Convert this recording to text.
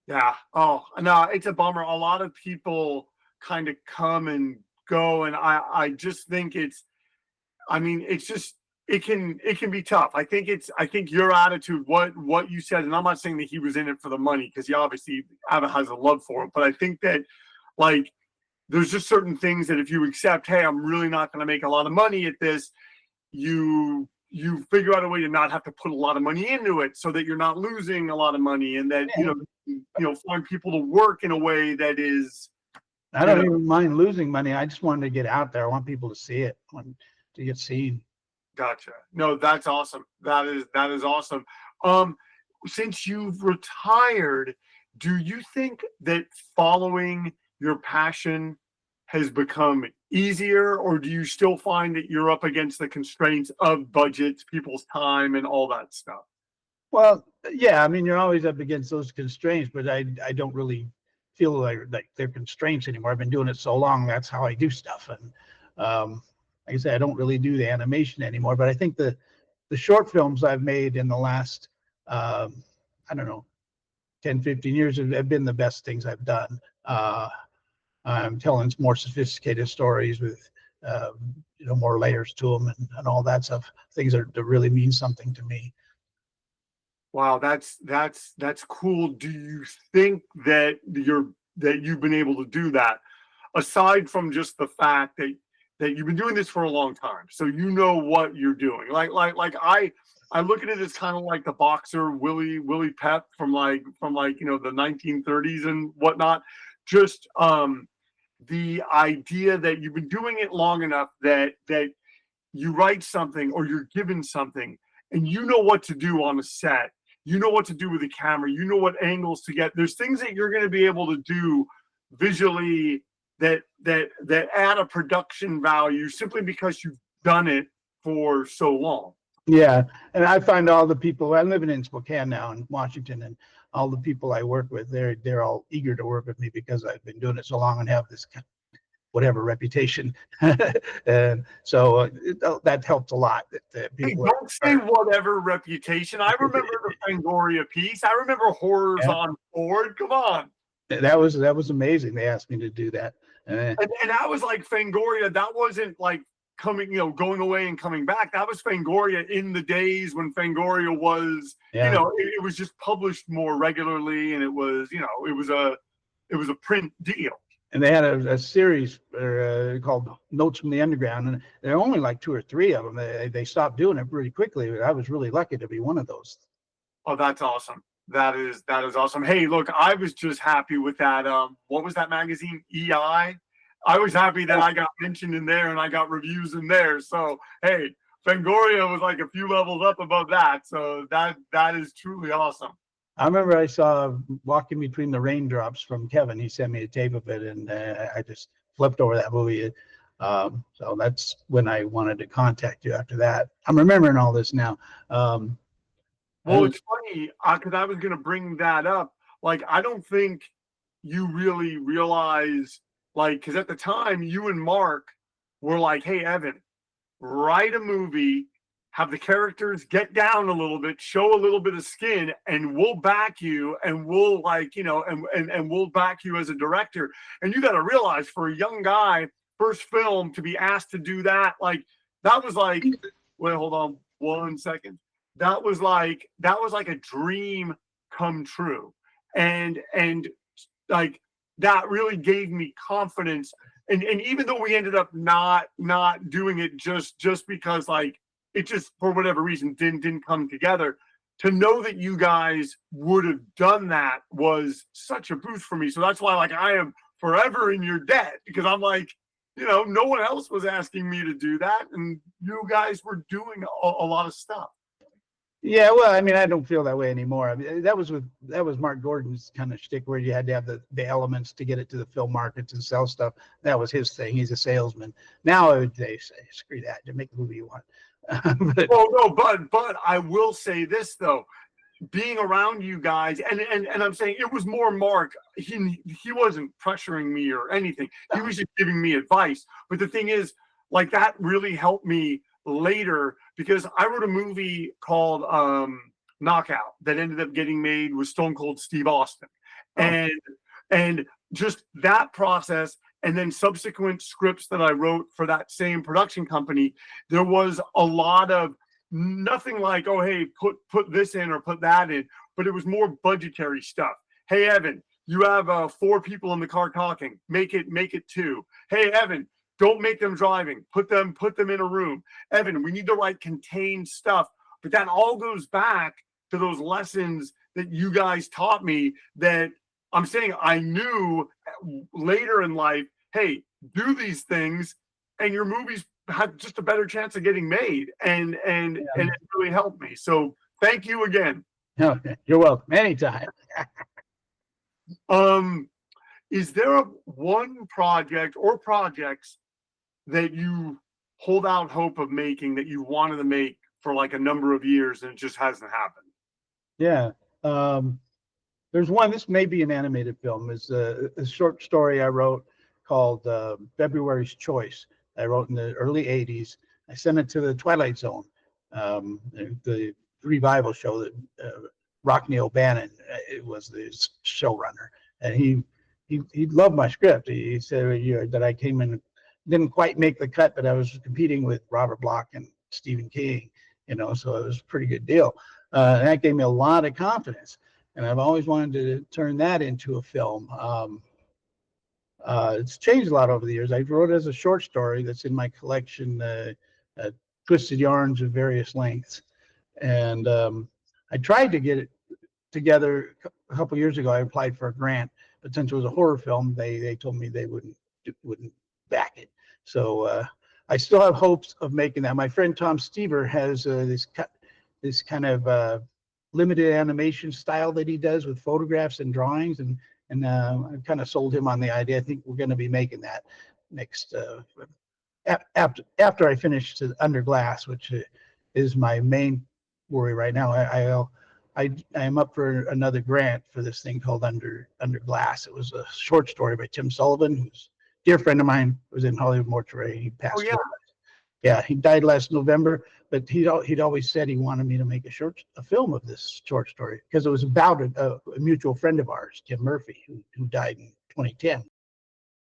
Yeah. Oh, no, it's a bummer. A lot of people kind of come and go, and I just think I mean, it's just it can be tough. I think your attitude, what you said, and I'm not saying that he was in it for the money because he obviously has a love for it, but I think that like there's just certain things that if you accept, hey, I'm really not going to make a lot of money at this, you figure out a way to not have to put a lot of money into it so that you're not losing a lot of money, and that find people to work in a way that is, I don't even mind losing money. I just wanted to get out there. I want people to see it, to get seen. Gotcha. No, that's awesome. That is awesome. Since you've retired, do you think that following your passion has become easier, or do you still find that you're up against the constraints of budgets, people's time, and all that stuff? Well, yeah, I mean, you're always up against those constraints, but I don't really feel like they're constraints anymore. I've been doing it so long. That's how I do stuff. And like I said, I don't really do the animation anymore, but I think the short films I've made in the last, I don't know, 10, 15 years have been the best things I've done. I'm telling more sophisticated stories with, more layers to them and all that stuff, things that really mean something to me. Wow, that's cool. Do you think that you've been able to do that, aside from just the fact that you've been doing this for a long time, so you know what you're doing? I look at it as kind of like the boxer Willie Pep from the 1930s and whatnot. Just the idea that you've been doing it long enough that you write something or you're given something and you know what to do on a set. You know what to do with the camera. You know what angles to get. There's things that you're going to be able to do visually that add a production value simply because you've done it for so long. Yeah, and I find all the people, I'm living in Spokane now in Washington, and all the people I work with, they're all eager to work with me because I've been doing it so long and have this whatever reputation. And so that helps a lot. That people don't say whatever reputation. I remember the Fangoria piece. I remember Horrors on Board. Come on. That was amazing. They asked me to do that. And that was like Fangoria. That wasn't like going away and coming back. That was Fangoria in the days when Fangoria was, it was just published more regularly, and it was a print deal. And they had a series called Notes from the Underground, and there are only like 2 or 3 of them. They stopped doing it pretty quickly. I was really lucky to be one of those. Oh, that's awesome. That is awesome. Hey, look, I was just happy with that. What was that magazine? EI. I was happy that I got mentioned in there and I got reviews in there. So hey, Fangoria was like a few levels up above that. So that is truly awesome. I remember I saw Walking Between the Raindrops from Kevin. He sent me a tape of it, and I just flipped over that movie. So that's when I wanted to contact you after that. I'm remembering all this now. Well, it's funny because I was going to bring that up. Like, I don't think you really realize, because at the time you and Mark were like, hey, Evan, write a movie, have the characters get down a little bit, show a little bit of skin, and we'll back you, and we'll and we'll back you as a director. And you got to realize, for a young guy, first film, to be asked to do that, that was like, wait, hold on 1 second. That was like a dream come true. And that really gave me confidence. And even though we ended up not doing it just because it just for whatever reason didn't come together, to know that you guys would have done that was such a boost for me. So that's why I am forever in your debt, because I'm no one else was asking me to do that, and you guys were doing a lot of stuff. Yeah, well, I mean, I don't feel that way anymore. I mean, that was Mark Gordon's kind of shtick, where you had to have the elements to get it to the film markets and sell stuff. That was his thing. He's a salesman. Now they say, screw that, just make the movie you want. But I will say this though, being around you guys, and I'm saying it was more Mark. He wasn't pressuring me or anything. He was just giving me advice. But the thing is, that really helped me later, because I wrote a movie called Knockout that ended up getting made with Stone Cold Steve Austin. and just that process, and then subsequent scripts that I wrote for that same production company, there was a lot of nothing like, oh hey, put this in or put that in, but it was more budgetary stuff. Hey Evan, you have 4 people in the car talking, make it 2. Hey Evan, don't make them driving, put them in a room. Evan, we need to write contained stuff. But that all goes back to those lessons that you guys taught me, that I'm saying I knew later in life, hey, do these things and your movies have just a better chance of getting made. And it really helped me. So thank you again. No, you're welcome. Anytime. Is there one project or projects that you hold out hope of making, that you wanted to make for like a number of years and it just hasn't happened? Yeah. There's one, this may be an animated film. It's a short story I wrote called February's Choice. I wrote in the early 80s. I sent it to the Twilight Zone, the revival show that Rockney O'Bannon it was the showrunner. And he loved my script. He said that I came in, didn't quite make the cut, but I was competing with Robert Bloch and Stephen King, so it was a pretty good deal. And that gave me a lot of confidence. And I've always wanted to turn that into a film. It's changed a lot over the years. I wrote it as a short story that's in my collection, Twisted Yarns of Various Lengths. And I tried to get it together a couple years ago. I applied for a grant, but since it was a horror film, they told me they wouldn't back it. So I still have hopes of making that. My friend Tom Stever has this kind of limited animation style that he does with photographs and drawings, and I kind of sold him on the idea. I think we're going to be making that next after I finish Under Glass, which is my main worry right now. I am up for another grant for this thing called Under Glass. It was a short story by Tim Sullivan, who's a dear friend of mine, was in Hollywood Mortuary. He passed away. Yeah, he died last November, but he'd always said he wanted me to make a film of this short story because it was about a mutual friend of ours, Tim Murphy, who died in 2010.